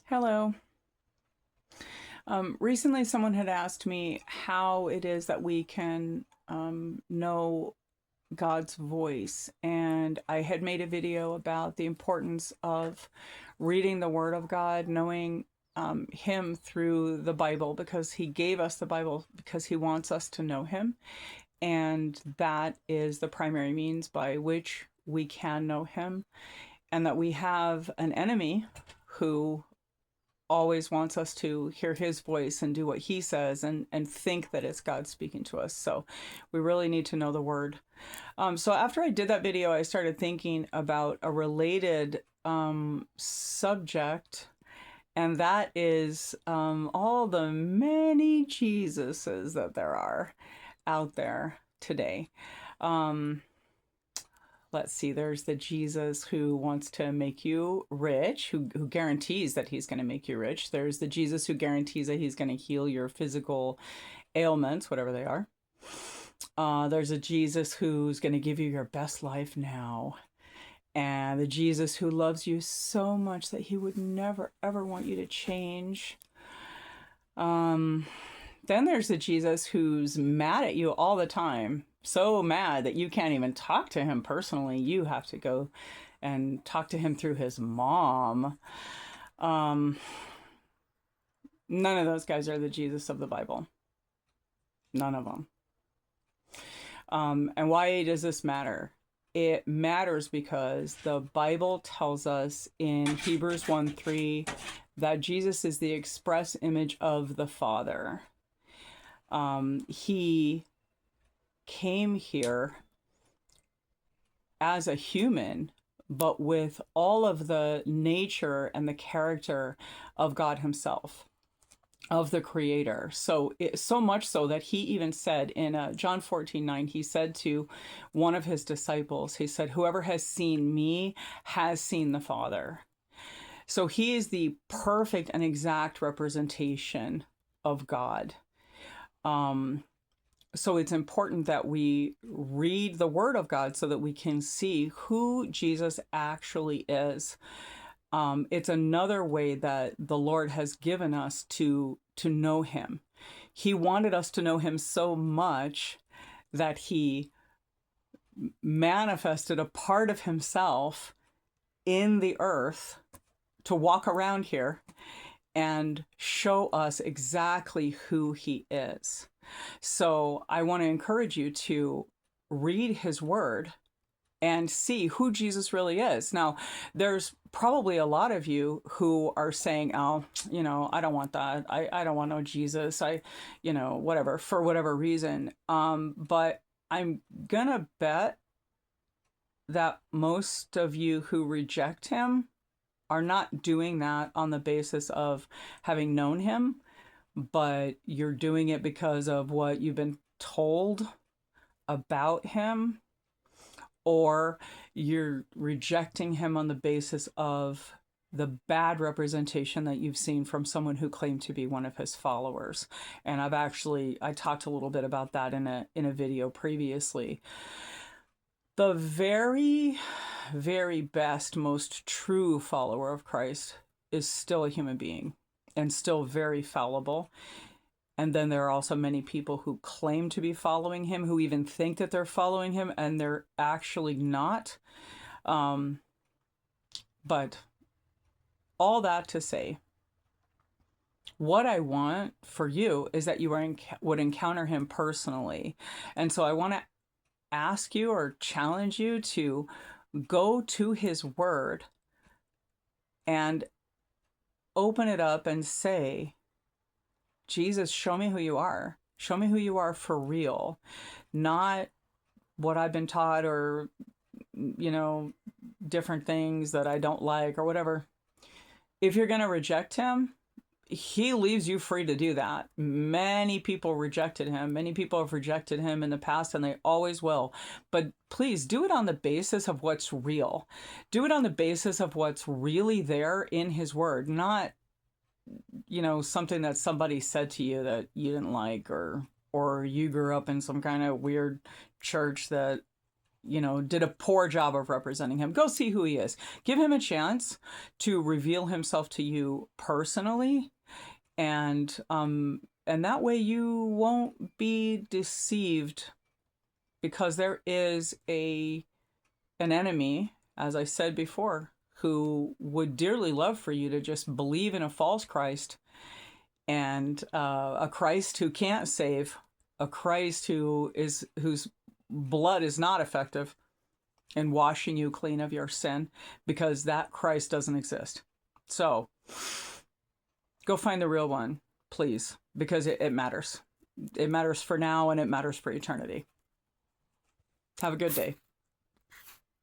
Hello. Recently, someone had asked me how it is that we can know God's voice, and I had made a video about the importance of reading the Word of God, knowing Him through the Bible, because He gave us the Bible because He wants us to know Him, and that is the primary means by which we can know Him, and that we have an enemy who always wants us to hear his voice and do what he says and think that it's God speaking to us. So we really need to know the word. So after I did that video, I started thinking about a related subject, and that is all the many Jesuses that there are out there today. Um, let's see, there's the Jesus who wants to make you rich, who guarantees that he's going to make you rich. There's the Jesus who guarantees that he's going to heal your physical ailments, whatever they are. There's a Jesus who's going to give you your best life now. And the Jesus who loves you so much that he would never, ever want you to change. Um, then there's the Jesus who's mad at you all the time, so mad that you can't even talk to him personally. You have to go and talk to him through his mom. Um, None of those guys are the Jesus of the Bible. None of them. And why does this matter? It matters because the Bible tells us in Hebrews 1:3 that Jesus is the express image of the Father. He came here as a human, but with all of the nature and the character of God himself, of the creator. So much so that he even said in John 14:9, he said to one of his disciples, he said, whoever has seen me has seen the Father. So he is the perfect and exact representation of God. So it's important that we read the Word of God so that we can see who Jesus actually is. It's another way that the Lord has given us to know him. He wanted us to know him so much that he manifested a part of himself in the earth to walk around here and show us exactly who he is. So I want to encourage you to read his word and see who Jesus really is. Now, there's probably a lot of you who are saying, oh, I don't want that. I don't want no Jesus. Whatever, for whatever reason. But I'm going to bet that most of you who reject him are not doing that on the basis of having known him, but you're doing it because of what you've been told about him, or you're rejecting him on the basis of the bad representation that you've seen from someone who claimed to be one of his followers. And I talked a little bit about that in a video previously. The very, very best, most true follower of Christ is still a human being and still very fallible. And then there are also many people who claim to be following him, who even think that they're following him, and they're actually not. But all that to say, what I want for you is that you would encounter him personally. And so I want to ask you or challenge you to go to his word and open it up and say, Jesus, show me who you are. Show me who you are for real, not what I've been taught or, different things that I don't like or whatever. If you're going to reject him, he leaves you free to do that. Many people rejected him. Many people have rejected him in the past, and they always will. But please do it on the basis of what's real. Do it on the basis of what's really there in his word, not something that somebody said to you that you didn't like, or you grew up in some kind of weird church that did a poor job of representing him. Go see who he is. Give him a chance to reveal himself to you personally, and that way you won't be deceived, because there is an enemy, as I said before, who would dearly love for you to just believe in a false Christ, and a Christ who can't save, a Christ whose blood is not effective in washing you clean of your sin, because that Christ doesn't exist. So go find the real one, please, because it matters. It matters for now, and it matters for eternity. Have a good day.